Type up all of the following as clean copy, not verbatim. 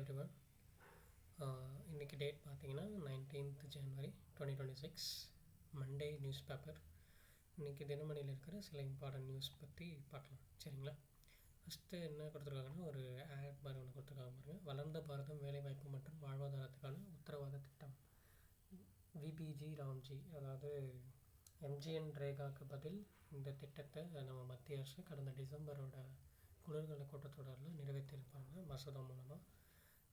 Everyone. இன்றைக்கி date பார்த்தீங்கன்னா 19th January 2026 Monday news paper. இன்றைக்கி தினமணியில் இருக்கிற சில இம்பார்ட்டன்ட் நியூஸ் பற்றி பார்க்கலாம். சரிங்களா? ஃபஸ்ட்டு என்ன கொடுத்துருக்காங்கன்னா ஒரு ஆட் மாதிரி ஒன்று கொடுத்துருக்காங்க பாருங்கள். வளர்ந்த பாரதம் வேலைவாய்ப்பு மற்றும் வாழ்வாதாரத்துக்கான உத்தரவாத திட்டம், விபிஜி ராம்ஜி, அதாவது எம்ஜிஎன் ரேகாவுக்கு பதில் இந்த திட்டத்தை நம்ம மத்திய அரசு கடந்த டிசம்பரோட குளிர்கால கூட்டத்தொடரில் நிறைவேற்றியிருப்பாங்க மசோதா மூலமாக.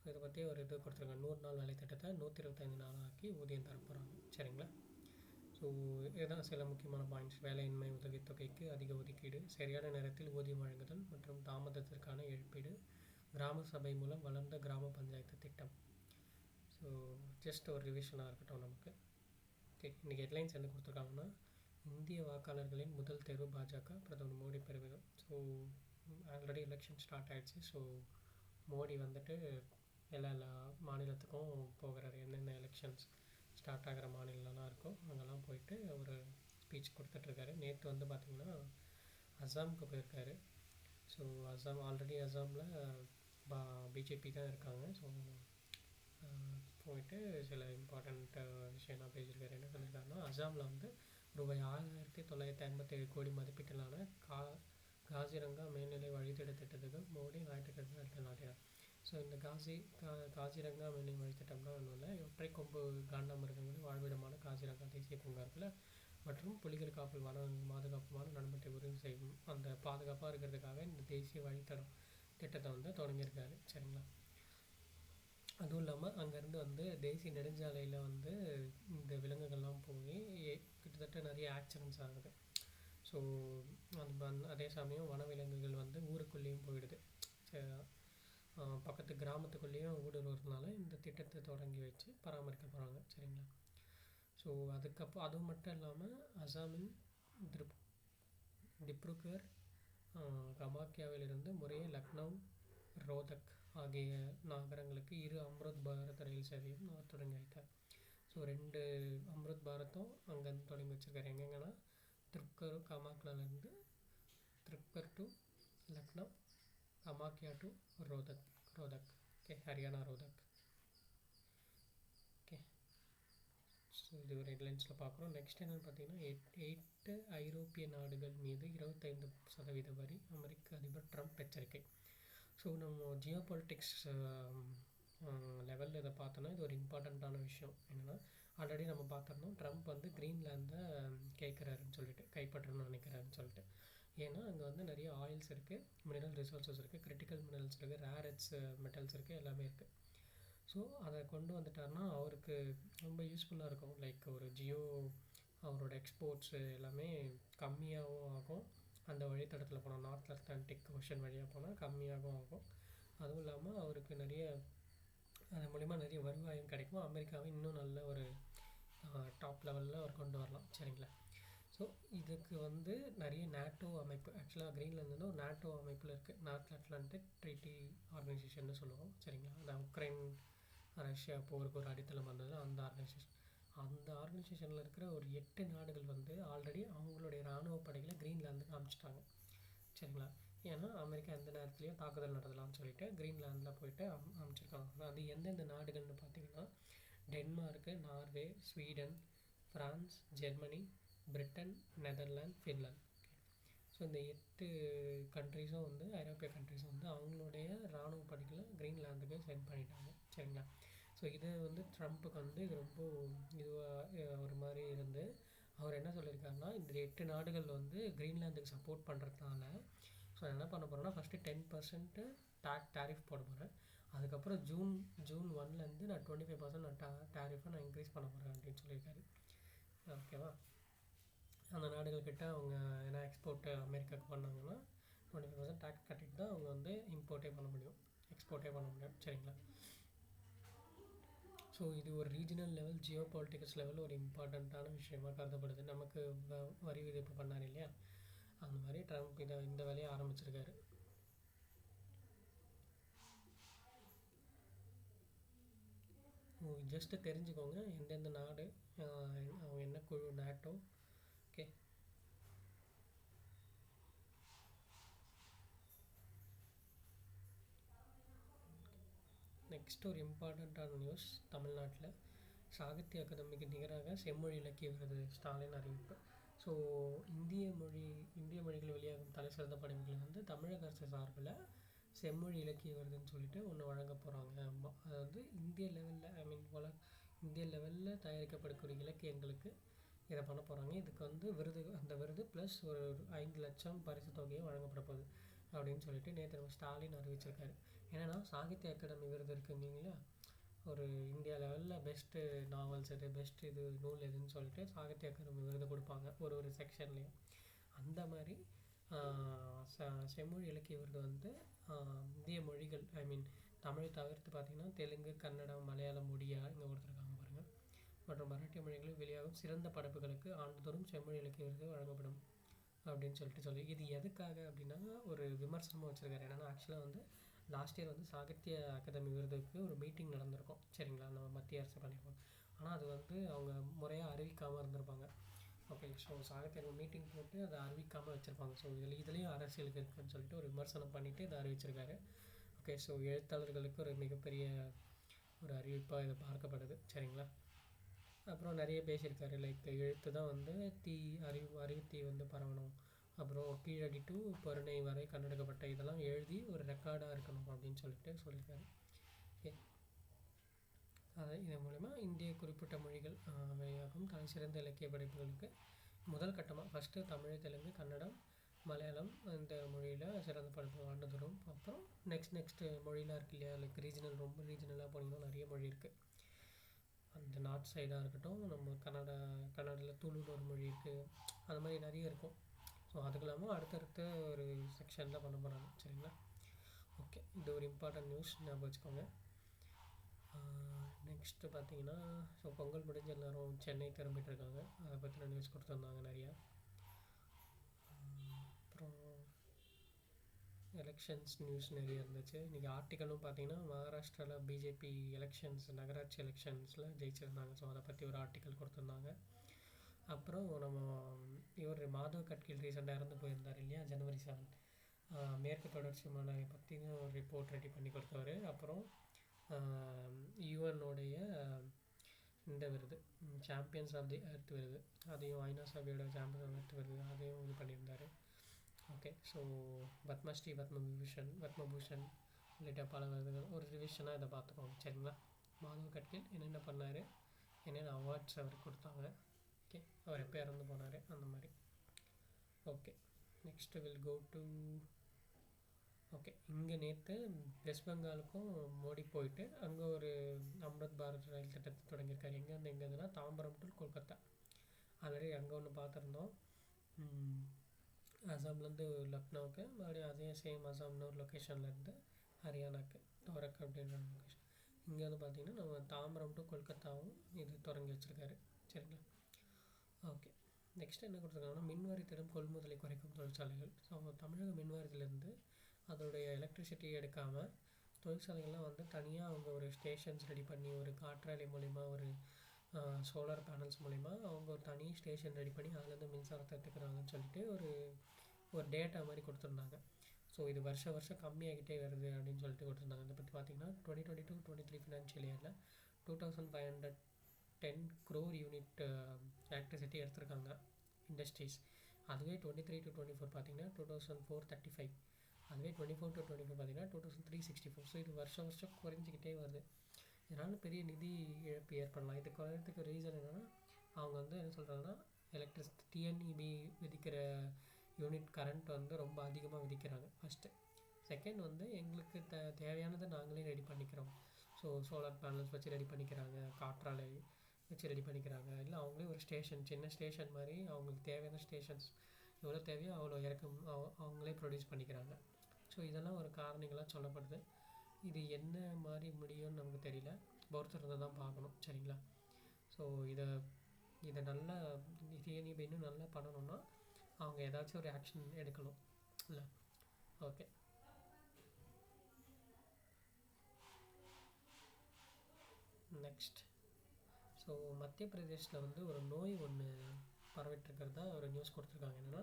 இதை பற்றி ஒரு இது கொடுத்துருக்காங்க. 100 நாள் வேலை திட்டத்தை 125 நாள் ஆக்கி ஊதியம் தர போகிறாங்க. சரிங்களா? ஸோ இதுதான் சில முக்கியமான பாயிண்ட்ஸ். வேலையின்மை உதவித்தொகைக்கு அதிக ஒதுக்கீடு, சரியான நேரத்தில் ஊதியம் வழங்குதல் மற்றும் தாமதத்திற்கான இழப்பீடு, கிராம சபை மூலம் வளர்ந்த கிராம பஞ்சாயத்து திட்டம். ஸோ ஜஸ்ட் ஒரு ரிவிஷனாக இருக்கட்டும் நமக்கு. ஓகே, இன்றைக்கி ஹெட்லைன்ஸ் என்ன கொடுத்துருக்காங்கன்னா, இந்திய வாக்காளர்களின் முதல் தேர்வு பாஜக, பிரதமர் மோடி பெருமிதம். ஸோ ஆல்ரெடி எலெக்ஷன் ஸ்டார்ட் ஆகிடுச்சு. ஸோ மோடி வந்துட்டு எல்லா மாநிலத்துக்கும் போகிறாரு. என்னென்ன எலெக்ஷன்ஸ் ஸ்டார்ட் ஆகிற மாநிலம்லாம் இருக்கோ அங்கெல்லாம் போயிட்டு ஒரு ஸ்பீச் கொடுத்துட்ருக்காரு. நேற்று வந்து பார்த்திங்கன்னா அஸ்ஸாமுக்கு போயிருக்காரு. ஸோ அஸ்ஸாம் ஆல்ரெடி அஸ்ஸாமில் பிஜேபி தான் இருக்காங்க. ஸோ போயிட்டு சில இம்பார்ட்டண்ட் விஷயம்லாம் பேசியிருக்காரு. என்ன சொல்லியிருக்காருன்னா, அஸ்ஸாமில் வந்து ரூபாய் 6,957 கோடி மதிப்பீட்டிலான காசிரங்கா மேல்நிலை வழித்தட திட்டத்துக்கு மோடி ஞாயிற்றுக்கிழமை அடிக்கல் நாட்டினார். ஸோ இந்த காசிரங்கா மேல்நிலை வழித்திட்டம்னா ஒன்றும் இல்லை, ஒற்றை கொம்பு காண்டாமிருகங்களின் வாழ்விடமான காசிரங்கா தேசிய பூங்கா இருக்குல்ல, மற்றும் புலிகள் காப்பல் வன பாதுகாப்புமான நடைமுறை உறுதி செய்யும் அந்த பாதுகாப்பாக இருக்கிறதுக்காக இந்த தேசிய வழித்தடம் திட்டத்தை வந்து தொடங்கியிருக்காரு. சரிங்களா? அதுவும் இல்லாமல் அங்கேருந்து வந்து தேசிய நெடுஞ்சாலையில் வந்து இந்த விலங்குகள்லாம் போய் கிட்டத்தட்ட நிறைய ஆக்சிடென்ட்ஸ் ஆகுது. ஸோ அதே சமயம் வனவிலங்குகள் வந்து ஊருக்குள்ளேயும் போயிடுது. பக்கத்து கிராமத்துக்குள்ளேயும் ஊடுருவதுனால இந்த திட்டத்தை தொடங்கி வச்சு பராமரிக்க போகிறாங்க. சரிங்களா? ஸோ அதுக்கப்புறம் அதுவும் மட்டும் இல்லாமல் அஸ்ஸாமின் திப்ருகர், கமாக்கியாவிலிருந்து முறையே லக்னோ, ரோதக் ஆகிய நகரங்களுக்கு 2 அம்ருத் பாரத் ரயில் சேவையும் தொடங்கி வைத்தார். ஸோ 2 அம்ருத் பாரத்தும் அங்கேருந்து தொடங்கி வச்சுருக்காரு. எங்கெங்கன்னா திப்ருகர், கமாக்கியாவிலேருந்து Dibrugarh to Lucknow, Kamakhya to Rohtak. Okay, Haryana Rohtak. Okay, so இது ஒரு ஹெட்லைன்ஸில் பார்க்குறோம். நெக்ஸ்ட் என்னென்னு பார்த்தீங்கன்னா, 8 ஐரோப்பிய நாடுகள் மீது 25% வரி, அமெரிக்க அதிபர் ட்ரம்ப் எச்சரிக்கை. ஸோ நம்ம ஜியோ பாலிட்டிக்ஸ் லெவலில் இதை பார்த்தோன்னா இது ஒரு இம்பார்ட்டண்ட்டான விஷயம். என்னென்னா, ஆல்ரெடி நம்ம பார்த்துருந்தோம், ட்ரம்ப் வந்து கிரீன்லேண்டை கேட்குறாருன்னு சொல்லிட்டு, கைப்பற்றணும்னு நினைக்கிறாருன்னு சொல்லிட்டு. ஏன்னா அங்கே வந்து நிறைய ஆயில்ஸ் இருக்குது, மினரல் ரிசோர்ஸஸ் இருக்குது, கிரிட்டிக்கல் மினரல்ஸ் இருக்குது, ரேர் எர்த்ஸ் மெட்டல்ஸ் இருக்குது, எல்லாமே இருக்குது. ஸோ அதை கொண்டு வந்துட்டார்னா அவருக்கு ரொம்ப யூஸ்ஃபுல்லாக இருக்கும். லைக் ஒரு ஜியோ அவரோட எக்ஸ்போர்ட்ஸு எல்லாமே கம்மியாகவும் ஆகும். அந்த வழித்தடத்தில் போனால் நார்த் அட்லாண்டிக் ஓஷன் வழியாக போனால் கம்மியாகவும் ஆகும். அதுவும் இல்லாமல் அவருக்கு நிறைய அது மூலிமா நிறைய வருவாயும் கிடைக்கும். அமெரிக்காவை இன்னும் நல்ல ஒரு டாப் லெவலில் அவர் கொண்டு வரலாம். சரிங்களா? ஸோ இதுக்கு வந்து நிறைய நேட்டோ அமைப்பு, ஆக்சுவலாக கிரீன்லேண்ட் வந்து ஒரு நேட்டோ அமைப்பில் இருக்குது, நார்த் அட்லாண்டிக் ட்ரீட்டி ஆர்கனைசேஷன் சொல்லுவோம். சரிங்களா? அந்த உக்ரைன் ரஷ்யா போருக்கு ஒரு அடித்தளம் வந்தது அந்த ஆர்கனைசேஷன். அந்த ஆர்கனைசேஷனில் இருக்கிற ஒரு 8 நாடுகள் வந்து ஆல்ரெடி அவங்களுடைய இராணுவ படைகளை கிரீன்லாந்துக்கு அனுப்பிச்சிட்டாங்க. சரிங்களா? ஏன்னா அமெரிக்கா எந்த நேரத்துலையும் தாக்குதல் நடத்தலாம்னு சொல்லிட்டு கிரீன்லாந்தில் போயிட்டு அனுப்பிச்சிருக்காங்க. அது எந்தெந்த நாடுகள்னு பார்த்தீங்கன்னா, Denmark, Norway, Sweden, France, Germany, Britain, Netherlands, Finland. So இந்த 8 கண்ட்ரிஸும் வந்து ஐரோப்பிய கண்ட்ரிஸும் வந்து அவங்களுடைய இராணுவ படைகளை கிரீன்லாந்துக்கு சென்ட் பண்ணிட்டாங்க. சரிங்களா? ஸோ இது வந்து ட்ரம்ப்புக்கு வந்து இது ரொம்ப இதுவாக ஒரு மாதிரி இருந்து அவர் என்ன சொல்லியிருக்காருன்னா, இந்த 8 நாடுகள் வந்து கிரீன்லாந்துக்கு சப்போர்ட் பண்ணுறதுனால ஸோ என்ன பண்ண போகிறேன்னா, ஃபஸ்ட்டு 10% டேரிஃப் போட போகிறேன். அதுக்கப்புறம் ஜூன் 1லேருந்து நான் 25% டேரிஃபை நான் இன்க்ரீஸ் பண்ண போகிறேன் அப்படின்னு சொல்லியிருக்காரு. ஓகேவா? அந்த நாடுகள்கிட்ட அவங்க ஏன்னா எக்ஸ்போர்ட்டு அமெரிக்காவுக்கு பண்ணாங்கன்னா 25% டேக்ஸ் கட்டிட்டு தான் அவங்க வந்து இம்போர்ட்டே பண்ண முடியும், எக்ஸ்போர்ட்டே பண்ண முடியும். சரிங்களா? ஸோ இது ஒரு regional level, Jio politics level ஒரு இம்பார்ட்டண்ட்டான விஷயமாக கருதப்படுது. நமக்கு வரி விதிப்பு பண்ணார் இல்லையா, அந்த மாதிரி ட்ரம்ப் இந்த வேலையை ஆரம்பிச்சிருக்காரு. ஜஸ்ட்டு தெரிஞ்சுக்கோங்க எந்தெந்த நாடு அவங்க என்ன குழு, நேட்டோ. ஓகே, நெக்ஸ்ட் ஒரு இம்பார்ட்டண்ட்டான நியூஸ். தமிழ்நாட்டில் சாகித்ய அகாதமிக்கு நிகராக செம்மொழி இலக்கிய விருது ஸ்டாலின் அறிவிப்பு. ஸோ இந்திய மொழிகள் வெளியாகும் தலை சிறந்த படைப்புகள் வந்து தமிழக அரசு சார்பில் செம்மொழி இலக்கிய விருதுன்னு சொல்லிட்டு ஒன்று வழங்க போகிறாங்க. அது வந்து இந்திய லெவலில் இந்திய லெவலில் தயாரிக்கப்படக்கூடிய இலக்கியங்களுக்கு இதை பண்ண போகிறாங்க. இதுக்கு வந்து அந்த விருது ப்ளஸ் ஒரு 5 லட்சம் பரிசு தொகையும் வழங்கப்பட போகுது அப்படின்னு சொல்லிட்டு நேற்று நம்ம ஸ்டாலின் அறிவிச்சிருக்காரு. ஏன்னா சாகித்ய அகாடமி விருது இருக்குங்க இல்லையா, ஒரு இந்தியா லெவலில் பெஸ்ட்டு நாவல்ஸ் எது, பெஸ்ட் இது நூல் எதுன்னு சொல்லிட்டு சாகித்ய அகாடமி விருது கொடுப்பாங்க ஒரு செக்ஷன்லேயும். அந்த மாதிரி செம்மொழி இலக்கிய விருது வந்து இந்திய மொழிகள் தமிழ் தவிர்த்து பார்த்திங்கன்னா தெலுங்கு, கன்னடம், மலையாளம், ஒடியா இங்கே கொடுத்துருக்காங்க பாருங்கள், மற்றும் மராட்டிய மொழிகளில் வெளியாகும் சிறந்த படைப்புகளுக்கு ஆண்டுதோறும் செம்மொழி இலக்கிய விருது வழங்கப்படும் அப்படின்னு சொல்லி இது எதுக்காக அப்படின்னா ஒரு விமர்சனமாக வச்சுருக்காரு. ஏன்னா ஆக்சுவலாக வந்து லாஸ்ட் இயர் வந்து சாகித்ய அகாதமி விருதுக்கு ஒரு மீட்டிங் நடந்திருக்கும் சரிங்களா, நம்ம மத்திய அரசு பண்ணியிருக்கோம். ஆனால் அது வந்து அவங்க முறையாக அறிவிக்காமல் இருந்திருப்பாங்க. ஓகே, ஸோ சாகித்ய மீட்டிங் போட்டு அதை அறிவிக்காமல் வச்சுருப்பாங்க. ஸோ இதுலேயும் அரசியலுக்கு இருக்குன்னு சொல்லிட்டு ஒரு விமர்சனம் பண்ணிவிட்டு இதை அறிவிச்சிருக்காரு. ஓகே, ஸோ எழுத்தாளர்களுக்கு ஒரு மிகப்பெரிய ஒரு அறிவிப்பாக இதை பார்க்கப்படுது சரிங்களா. அப்புறம் நிறைய பேசியிருக்காரு. லைக் எழுத்து தான் வந்து அறிவுத்தீ வந்து பரவணும், அப்புறம் கீழடி டு பொருணை வரை கண்டெடுக்கப்பட்ட இதெல்லாம் எழுதி ஒரு ரெக்கார்டாக இருக்கணும் அப்படின்னு சொல்லியிருக்காரு. ஓகே, இதன் மூலமா இந்திய குறிப்பிட்ட மொழிகள் வெளியாகும் தலை சிறந்த இலக்கிய படைப்புகளுக்கு முதல் கட்டமாக ஃபஸ்ட்டு தமிழ், தெலுங்கு, கன்னடம், மலையாளம் இந்த மொழியில் சிறந்த படைப்பு ஆண்டுதோறும். அப்புறம் நெக்ஸ்ட்டு மொழிலாம் இருக்குது இல்லையா, லைக் ரொம்ப ரீஜனலாக போனீங்கன்னா நிறைய மொழி இருக்குது. அந்த நார்த் சைடாக இருக்கட்டும், நம்ம கன்னடாவில் துளுன்னு ஒரு மொழி இருக்குது, அது மாதிரி நிறைய இருக்கும். ஸோ அதுக்கு இல்லாமல் அடுத்தடுத்த ஒரு செக்ஷன் தான் பண்ண போகிறாங்க சரிங்களா. ஓகே, இது ஒரு இம்பார்ட்டன்ட் நியூஸ், ஞாபகம் வச்சுக்கோங்க. நெக்ஸ்ட்டு பார்த்தீங்கன்னா ஸோ பொங்கல் முடிஞ்ச எல்லோரும் சென்னை திரும்பிட்டு இருக்காங்க, அதை பற்றின நியூஸ் கொடுத்துருந்தாங்க நிறையா. அப்புறம் எலெக்ஷன்ஸ் நியூஸ் நிறைய இருந்துச்சு. இன்றைக்கி ஆர்டிக்கலும் பார்த்தீங்கன்னா மகாராஷ்டிராவில் பிஜேபி எலெக்ஷன்ஸ் நகராட்சி எலெக்ஷன்ஸில் ஜெயிச்சிருந்தாங்க. ஸோ அதை பற்றி ஒரு ஆர்டிக்கல் கொடுத்துருந்தாங்க. அப்புறம் நம்ம இவர் மாதவ் கட்கில் ரீசெண்டாக இறந்து போயிருந்தார் இல்லையா, ஜனவரி 7 மேற்கு தொடர்ச்சி மலை பற்றின ஒரு ரிப்போர்ட் ரெடி பண்ணி கொடுத்தவர். அப்புறம் யுஎன்னோடைய இந்த விருது சாம்பியன்ஸ் ஆஃப் தி எர்த் விருது, அதையும் ஐநா சபையோட சாம்பியன்ஸ் ஆஃப் எர்த் விருது அதையும் இது பண்ணியிருந்தார். ஓகே, ஸோ பத்மஸ்ரீ, பத்மபூஷன் உள்ளிட்ட பல விருதுகள் ஒரு ரிவிஷனாக இதை பார்த்துக்கோங்க சரிங்களா. மாதவ் கட்கில் என்னென்ன பண்ணார், என்னென்ன அவார்ட்ஸ் அவருக்கு கொடுத்தாங்க, ஓகே அவர் எப்போ இறந்து போனார் அந்த மாதிரி. Okay, next will go to okay, இங்கே நேற்று வெஸ்ட் பெங்காலுக்கும் மோடி போயிட்டு அங்கே ஒரு அம்ருத் பாரத் ரயில் திட்டத்தை தொடங்கியிருக்காரு. எங்கேருந்துன்னா தாம்பரம் டு கொல்கத்தா. ஆல்ரெடி அங்கே ஒன்று பார்த்துருந்தோம், அசாம்லேருந்து லக்னோவுக்கு, மறுபடியும் அதே சேம் அசாம்னு ஒரு லொக்கேஷன்லேருந்து ஹரியானாக்கு தோரக் அப்படின்ற லொக்கேஷன். இங்கே வந்து பார்த்திங்கன்னா நம்ம தாம்பரம் டு கொல்கத்தாவும் இது தொடங்கி வச்சுருக்காரு சரிங்களா. ஓகே, நெக்ஸ்ட் என்ன கொடுத்துருக்காங்கன்னா மின்வரி திட்டம் கொள்முதலை குறைக்கும் தொழிற்சாலைகள். ஸோ தமிழக மின்வாரியத்திலேருந்து அதோடைய எலக்ட்ரிசிட்டி எடுக்காமல் தொழிற்சாலைகள்லாம் வந்து தனியாக அவங்க ஒரு ஸ்டேஷன்ஸ் ரெடி பண்ணி ஒரு காற்றாலை மூலிமா ஒரு சோலார் பேனல்ஸ் மூலிமா அவங்க ஒரு தனி ஸ்டேஷன் ரெடி பண்ணி அதுலேருந்து மின்சாரத்தை எடுத்துக்கிறாங்கன்னு சொல்லிட்டு ஒரு டேட்டா மாதிரி கொடுத்துருந்தாங்க. ஸோ இது வருஷம் கம்மியாகிட்டே வருது அப்படின்னு சொல்லிட்டு கொடுத்துருந்தாங்க. இதை பற்றி பார்த்திங்கன்னா 2022-23 ஃபினான்ஷியல் இயரில் 2510 crore யூனிட் எலக்ட்ரிசிட்டி எடுத்திருக்காங்க இண்டஸ்ட்ரீஸ். அதுவே 23-24 பார்த்திங்கன்னா 2435, அதுவே 24-25 பார்த்திங்கன்னா 2364. ஸோ இது வருஷம் குறைஞ்சிக்கிட்டே வருது. இதனால் பெரிய நிதி இழப்பு ஏற்படலாம். இது குறையிறதுக்கு ரீசன் என்னென்னா அவங்க வந்து என்ன சொல்கிறாங்கன்னா எலக்ட்ரிசிட்டி டிஎன்இபி விதிக்கிற யூனிட் கரண்ட் வந்து ரொம்ப அதிகமாக விதிக்கிறாங்க ஃபஸ்ட்டு. செகண்ட் வந்து எங்களுக்கு தேவையானதை நாங்களே ரெடி பண்ணிக்கிறோம். ஸோ சோலார் பேனல்ஸ் வச்சு ரெடி பண்ணிக்கிறாங்க, காற்றாலை வச்சு ரெடி பண்ணிக்கிறாங்க, இல்லை அவங்களே ஒரு சின்ன ஸ்டேஷன் மாதிரி அவங்களுக்கு தேவையான ஸ்டேஷன்ஸ் எவ்வளோ தேவையோ அவ்வளோ அவங்களே ப்ரொடியூஸ் பண்ணிக்கிறாங்க. ஸோ இதெல்லாம் ஒரு காரணிகளாக சொல்லப்படுது. இது என்ன மாதிரி முடியும்னு நமக்கு தெரியல, பொறுத்திருந்து தான் பார்க்கணும் சரிங்களா. ஸோ இதை நல்லா டிஎன்இபி இன்னும் நல்லா பண்ணணும்னா அவங்க ஏதாச்சும் ஒரு ஆக்ஷன் எடுக்கணும் இல்லை. ஓகே, நெக்ஸ்ட் ஸோ மத்திய பிரதேஷில் வந்து ஒரு நோய் ஒன்று பரவிட்டுருக்கிறதா ஒரு நியூஸ் கொடுத்துருக்காங்க. என்னென்னா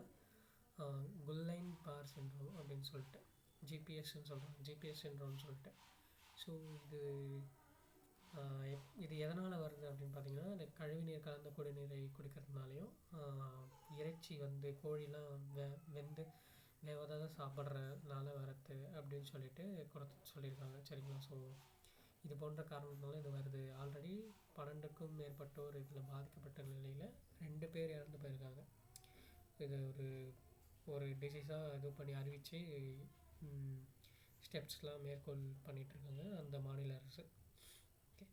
குல்லைன் பார் சிண்ட்ரோம் அப்படின்னு சொல்லிட்டு ஜிபிஎஸ் சிண்ட்ரோம்னு சொல்லிட்டு. ஸோ இது இது எதனால் வருது அப்படின்னு பார்த்தீங்கன்னா, இந்த கழிவுநீர் கலந்த குடிநீரை குடிக்கிறதுனாலையும், இறைச்சி வந்து கோழிலாம் வெந்து வேகாத சாப்பிட்றதுனால வரது அப்படின்னு சொல்லிட்டு சொல்லியிருக்காங்க. சரிங்களா? ஸோ இது போன்ற காரணத்தினால இது வருது. ஆல்ரெடி 12க்கும் மேற்பட்டோர் இதில் பாதிக்கப்பட்ட நிலையில் 2 பேர் இறந்து போயிருக்காங்க. இது ஒரு டிசீஸாக இது பண்ணி அறிவித்து ஸ்டெப்ஸ்லாம் மேற்கோள் பண்ணிகிட்ருக்காங்க அந்த மாநில அரசு. Okay,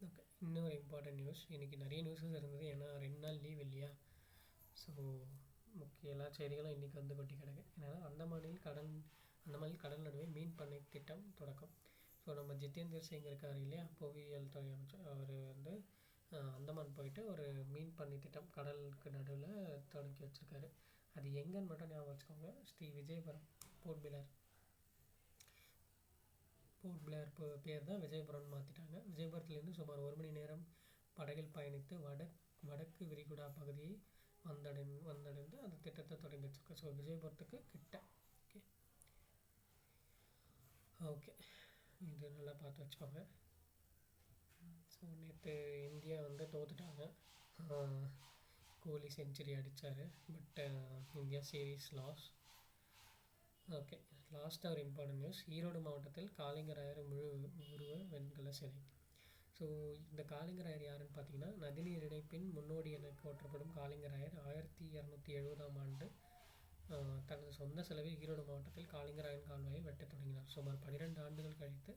okay. இன்னொரு இம்பார்ட்டன்ட் நியூஸ். இன்றைக்கி நிறைய நியூஸஸ் இருந்தது, ஏன்னா 2 நாள் லீவ் இல்லையா? ஸோ முக்கிய எல்லா செய்திகளும் இன்றைக்கி வந்து கொட்டி கிடக்கு. ஏன்னா அந்தமானில் கடல் நடுவே மீன் பண்ணை திட்டம் தொடக்கம். ஸோ நம்ம ஜிதேந்தர் சிங் இருக்கார் இல்லையா, புவியியல் துறை அமைச்சர், அவர் வந்து அந்தமான் போயிட்டு ஒரு மீன் பண்ணை திட்டம் கடலுக்கு நடுவில் தொடங்கி வச்சுருக்காரு. அது எங்கன்னு மட்டும் ஞாபகம் வச்சுக்கோங்க. ஸ்ரீ விஜயபுரம், போர்ட் பிளேயர் பேர் தான் விஜயபுரம்னு மாற்றிட்டாங்க. விஜயபுரத்துலேருந்து சுமார் 1 மணி நேரம் படகில் பயணித்து வடக்கு விரிகுடா பகுதியை வந்தடைந்து அந்த திட்டத்தை தொடங்கி வச்சுருக்கோம். ஸோ விஜயபுரத்துக்கு கிட்ட. ஓகே, ஓகே, இது நல்லா பார்த்து வச்சுக்கோங்க. ஸோ நேற்று இந்தியா வந்து தோற்றுட்டாங்க. கோலி செஞ்சுரி அடித்தார், but India series loss. Okay, லாஸ்ட்டாக ஒரு இம்பார்ட்டன்ட் நியூஸ். ஈரோடு மாவட்டத்தில் காளிங்கராயர் முழு உருவ வெண்கல சிலை. ஸோ இந்த காளிங்கராயர் யாருன்னு பார்த்தீங்கன்னா, நதிநீர் இணைப்பின் முன்னோடி என போற்றப்படும் காளிங்கராயர் 1270ஆம் ஆண்டு தனது சொந்த செலவில் ஈரோடு மாவட்டத்தில் காளிங்கராயன் கால்வாயை வெட்டத் தொடங்கினார். சுமார் 12 ஆண்டுகள் கழித்து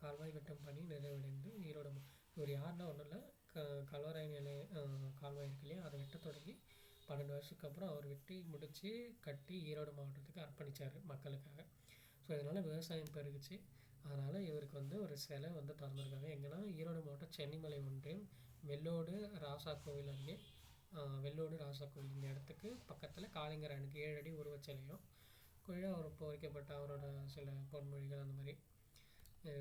கால்வாய் வெட்டும் பணி நிறைவடைந்து ஈரோடு இவர் யாருன்னா ஒன்றும் இல்லை, கல்வராயன் கால்வாய் இருக்கு இல்லையா, அதை வெட்ட தொடங்கி 12 வருஷத்துக்கு அப்புறம் அவர் வெட்டி முடித்து கட்டி ஈரோடு மாவட்டத்துக்கு அர்ப்பணித்தார் மக்களுக்காக. ஸோ இதனால் விவசாயம் பெருகுச்சு. அதனால் இவருக்கு வந்து ஒரு சிலை வந்து திறந்துருக்காங்க. எங்கன்னா ஈரோடு மாவட்டம் சென்னிமலை ஒன்றியம் வெள்ளோடு ராசா கோவில் அருகே, வெள்ளோடு ராசா கோவில் இந்த இடத்துக்கு பக்கத்தில் காளிங்கராயனுக்கு 7 அடி உருவச்சிலையும் கீழே அவர் பொறிக்கப்பட்ட அவரோட சில பொன்மொழிகள் அந்த மாதிரி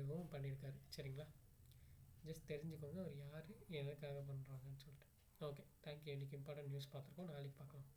இதுவும் பண்ணியிருக்காரு. சரிங்களா? ஜஸ்ட் தெரிஞ்சுக்கோங்க அவர் யார், எதுக்காக பண்ணுறாங்கன்னு சொல்லிட்டு. Okay, thank you. இன்றைக்கி இம்பார்ட்டன்ட் நியூஸ் பார்த்துருக்கோம். நாளைக்கு பார்க்கலாம்.